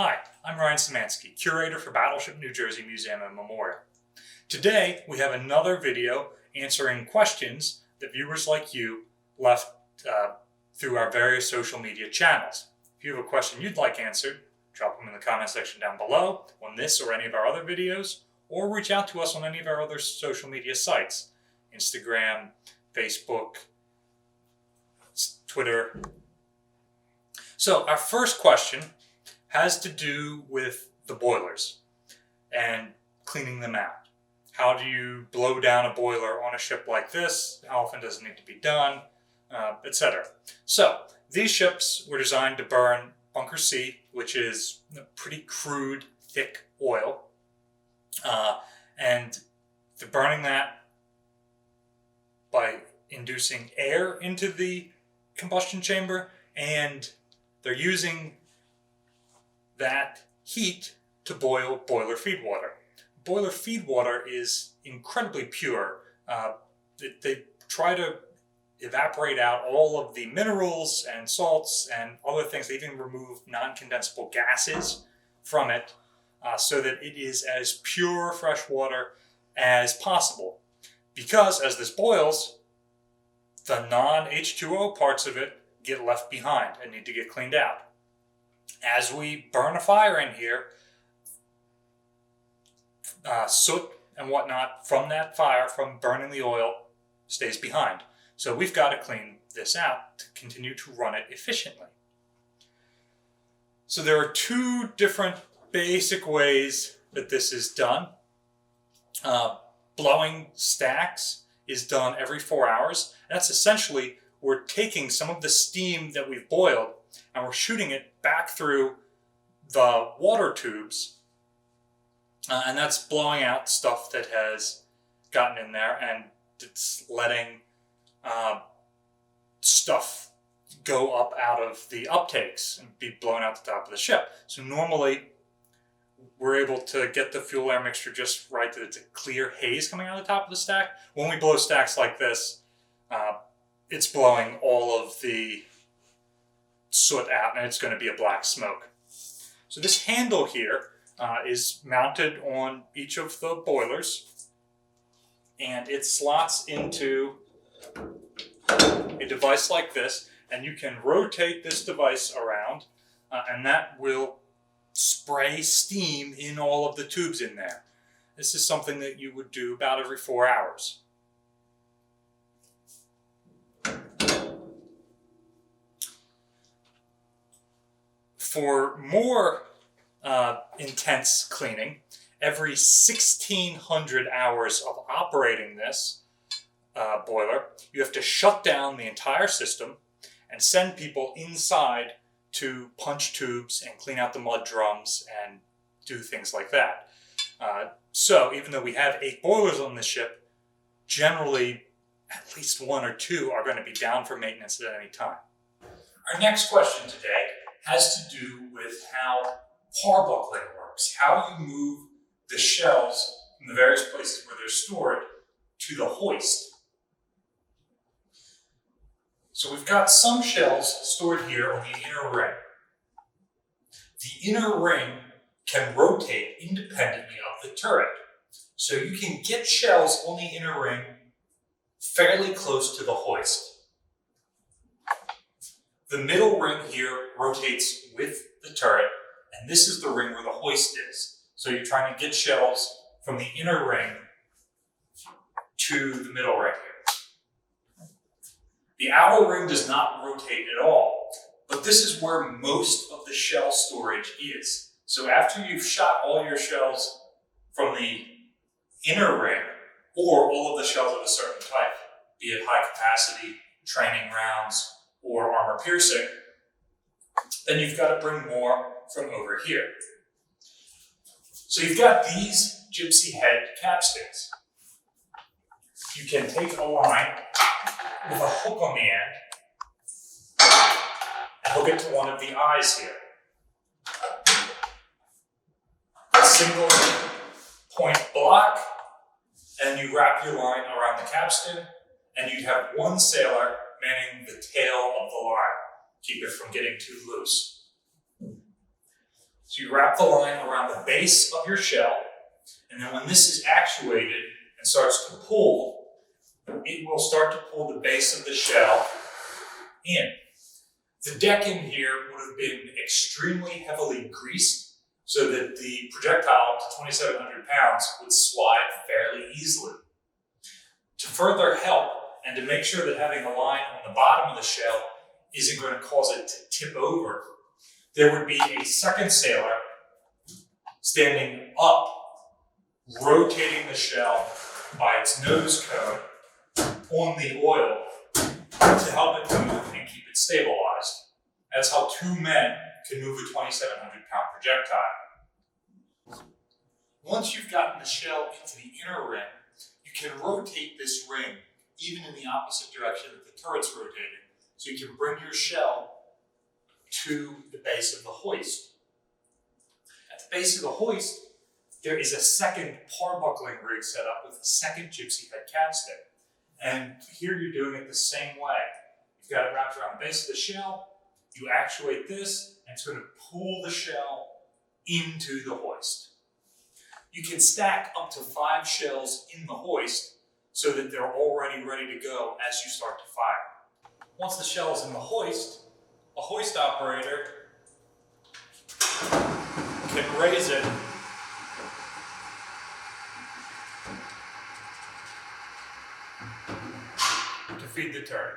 Hi, I'm Ryan Szymanski, curator for Battleship New Jersey Museum and Memorial. Today, we have another video answering questions that viewers like you left through our various social media channels. If you have a question you'd like answered, drop them in the comment section down below on this or any of our other videos, or reach out to us on any of our other social media sites, Instagram, Facebook, Twitter. So our first question has to do with the boilers and cleaning them out. How do you blow down a boiler on a ship like this? How often does it need to be done? Etc. So these ships were designed to burn bunker C, which is pretty crude, thick oil. And they're burning that by inducing air into the combustion chamber, and they're using that heat to boil boiler feed water. Boiler feed water is incredibly pure. They try to evaporate out all of the minerals and salts and other things. They even remove non-condensable gases from it so that it is as pure fresh water as possible. Because as this boils, the non-H2O parts of it get left behind and need to get cleaned out. As we burn a fire in here, soot and whatnot from that fire, from burning the oil, stays behind. So we've got to clean this out to continue to run it efficiently. So there are two different basic ways that this is done. Blowing stacks is done every 4 hours. And that's essentially, we're taking some of the steam that we've boiled and we're shooting it back through the water tubes. And that's blowing out stuff that has gotten in there, and it's letting stuff go up out of the uptakes and be blown out the top of the ship. So normally we're able to get the fuel air mixture just right, that it's a clear haze coming out of the top of the stack. When we blow stacks like this, it's blowing all of the soot out, and it's going to be a black smoke. So this handle here is mounted on each of the boilers, and it slots into a device like this, and you can rotate this device around, and that will spray steam in all of the tubes in there. This is something that you would do about every 4 hours. For more intense cleaning, every 1,600 hours of operating this boiler, you have to shut down the entire system and send people inside to punch tubes and clean out the mud drums and do things like that. So even though we have 8 boilers on the ship, generally at least 1 or 2 are going to be down for maintenance at any time. Our next question today has to do with how parbuckling works, how you move the shells from the various places where they're stored to the hoist. So we've got some shells stored here on the inner ring. The inner ring can rotate independently of the turret. So you can get shells on the inner ring fairly close to the hoist. The middle ring here rotates with the turret, and this is the ring where the hoist is. So you're trying to get shells from the inner ring to the middle ring here. The outer ring does not rotate at all, but this is where most of the shell storage is. So after you've shot all your shells from the inner ring, or all of the shells of a certain type, be it high capacity, training rounds, or armor piercing, then you've got to bring more from over here. So you've got these gypsy head capstans. You can take a line with a hook on the end and hook it to one of the eyes here. A single point block, and you wrap your line around the capstan, and you'd have one sailor manning the tail of the line, keep it from getting too loose. So you wrap the line around the base of your shell, and then when this is actuated and starts to pull, it will start to pull the base of the shell in. The deck in here would have been extremely heavily greased so that the projectile up to 2,700 pounds would slide fairly easily. To further help and to make sure that having a line on the bottom of the shell isn't going to cause it to tip over, there would be a second sailor standing up, rotating the shell by its nose cone on the oil to help it move and keep it stabilized. That's how two men can move a 2,700-pound projectile. Once you've gotten the shell into the inner ring, you can rotate this ring even in the opposite direction that the turret's rotating, so you can bring your shell to the base of the hoist. At the base of the hoist, there is a second parbuckling rig set up with a second gypsy head capstan. And here you're doing it the same way. You've got it wrapped around the base of the shell, you actuate this, and it's going to pull the shell into the hoist. You can stack up to 5 shells in the hoist so that they're already ready to go as you start to fire. Once the shell is in the hoist, a hoist operator can raise it to feed the turret.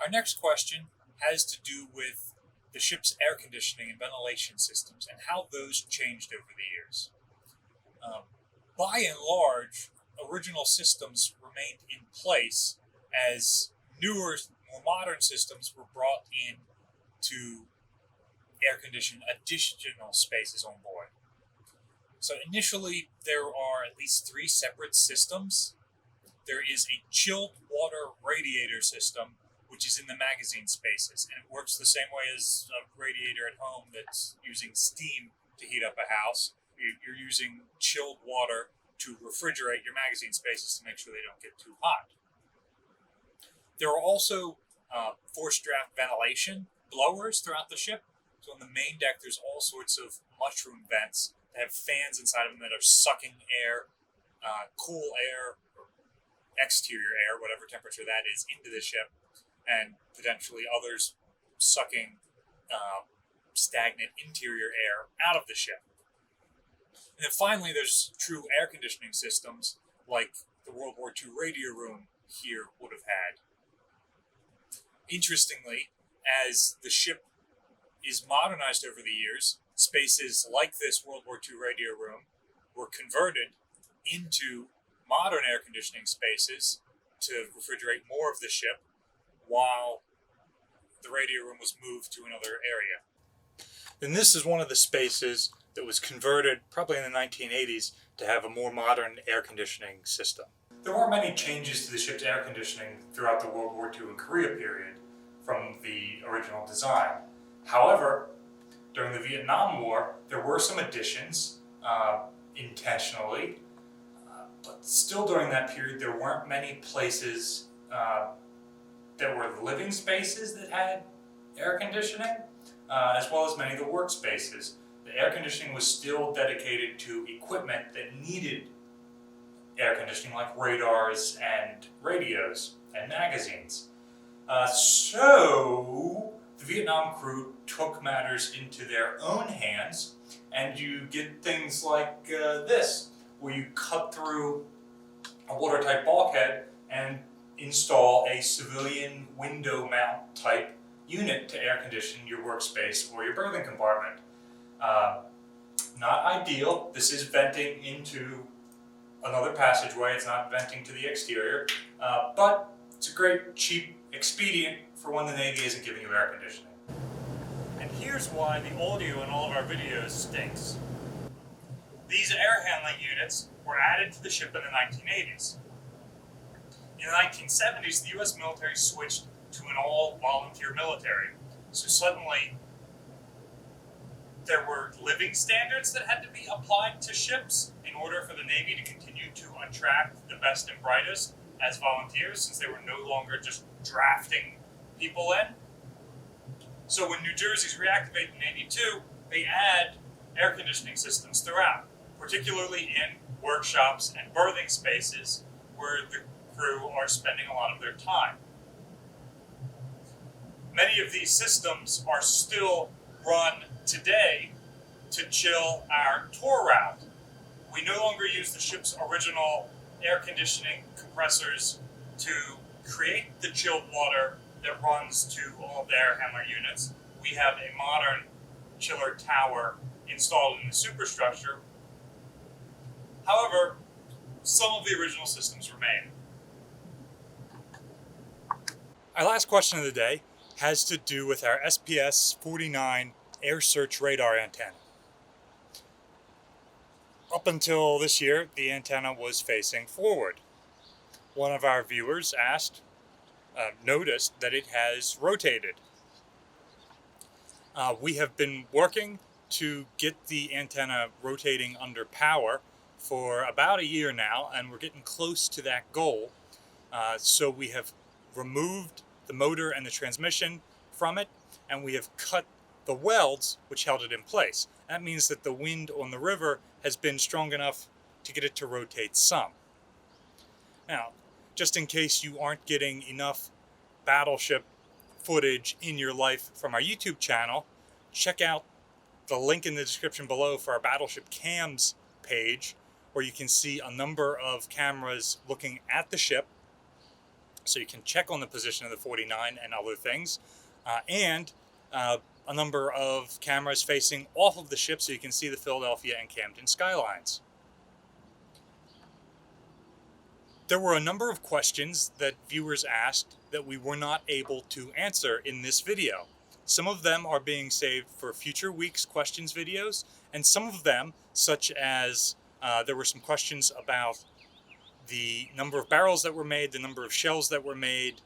Our next question has to do with the ship's air conditioning and ventilation systems and how those changed over the years. By and large, original systems remained in place as newer, more modern systems were brought in to air condition additional spaces on board. So initially, there are at least 3 separate systems. There is a chilled water radiator system, which is in the magazine spaces, and it works the same way as a radiator at home that's using steam to heat up a house. You're using chilled water to refrigerate your magazine spaces to make sure they don't get too hot. There are also forced draft ventilation blowers throughout the ship. So on the main deck, there's all sorts of mushroom vents that have fans inside of them that are sucking air, cool air, or exterior air, whatever temperature that is, into the ship, and potentially others sucking stagnant interior air out of the ship. And then finally, there's true air conditioning systems like the World War II radio room here would have had. Interestingly, as the ship is modernized over the years, spaces like this World War II radio room were converted into modern air conditioning spaces to refrigerate more of the ship, while the radio room was moved to another area. And this is one of the spaces that was converted, probably in the 1980s, to have a more modern air conditioning system. There weren't many changes to the ship's air conditioning throughout the World War II and Korea period from the original design. However, during the Vietnam War, there were some additions intentionally, but still during that period, there weren't many places that were living spaces that had air conditioning, as well as many of the workspaces. The air conditioning was still dedicated to equipment that needed air conditioning, like radars and radios and magazines. So the Vietnam crew took matters into their own hands, and you get things like this, where you cut through a watertight bulkhead and install a civilian window mount type unit to air condition your workspace or your berthing compartment. Not ideal. This is venting into another passageway. It's not venting to the exterior, but it's a great, cheap expedient for when the Navy isn't giving you air conditioning. And here's why the audio in all of our videos stinks. These air handling units were added to the ship in the 1980s. In the 1970s, the US military switched to an all-volunteer military. So suddenly, there were living standards that had to be applied to ships in order for the Navy to continue to attract the best and brightest as volunteers, since they were no longer just drafting people in. So when New Jersey's reactivated in 82, they add air conditioning systems throughout, particularly in workshops and berthing spaces where the crew are spending a lot of their time. Many of these systems are still run today to chill our tour route. We no longer use the ship's original air conditioning compressors to create the chilled water that runs to all of the air handler units. We have a modern chiller tower installed in the superstructure. However, some of the original systems remain. Our last question of the day has to do with our SPS-49 air search radar antenna. Up until this year, the antenna was facing forward. One of our viewers noticed that it has rotated. We have been working to get the antenna rotating under power for about a year now, and we're getting close to that goal. So we have removed the motor and the transmission from it, and we have cut the welds which held it in place. That means that the wind on the river has been strong enough to get it to rotate some. Now, just in case you aren't getting enough Battleship footage in your life from our YouTube channel, check out the link in the description below for our Battleship Cams page, where you can see a number of cameras looking at the ship, so you can check on the position of the 49 and other things, and a number of cameras facing off of the ship so you can see the Philadelphia and Camden skylines. There were a number of questions that viewers asked that we were not able to answer in this video. Some of them are being saved for future weeks' questions videos, and some of them, such as there were some questions about the number of barrels that were made, the number of shells that were made,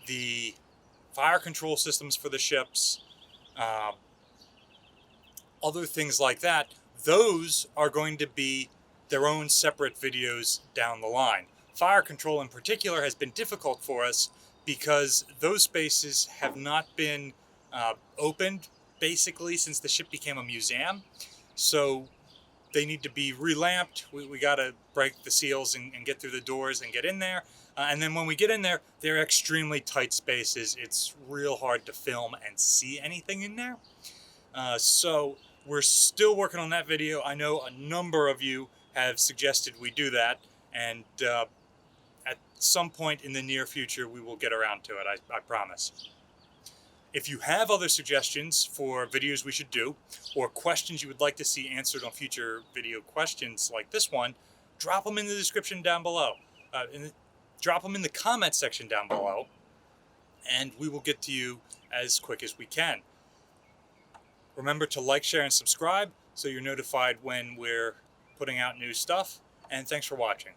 the fire control systems for the ships, other things like that. Those are going to be their own separate videos down the line. Fire control in particular has been difficult for us because those spaces have not been opened basically since the ship became a museum. So they need to be relamped. We got to break the seals and get through the doors and get in there. And then when we get in there, they're extremely tight spaces. It's real hard to film and see anything in there. So we're still working on that video. I know a number of you have suggested we do that, and at some point in the near future, we will get around to it, I promise. If you have other suggestions for videos we should do, or questions you would like to see answered on future video questions like this one, drop them in the description down below. Drop them in the comment section down below, and we will get to you as quick as we can. Remember to like, share, and subscribe so you're notified when we're putting out new stuff, and thanks for watching.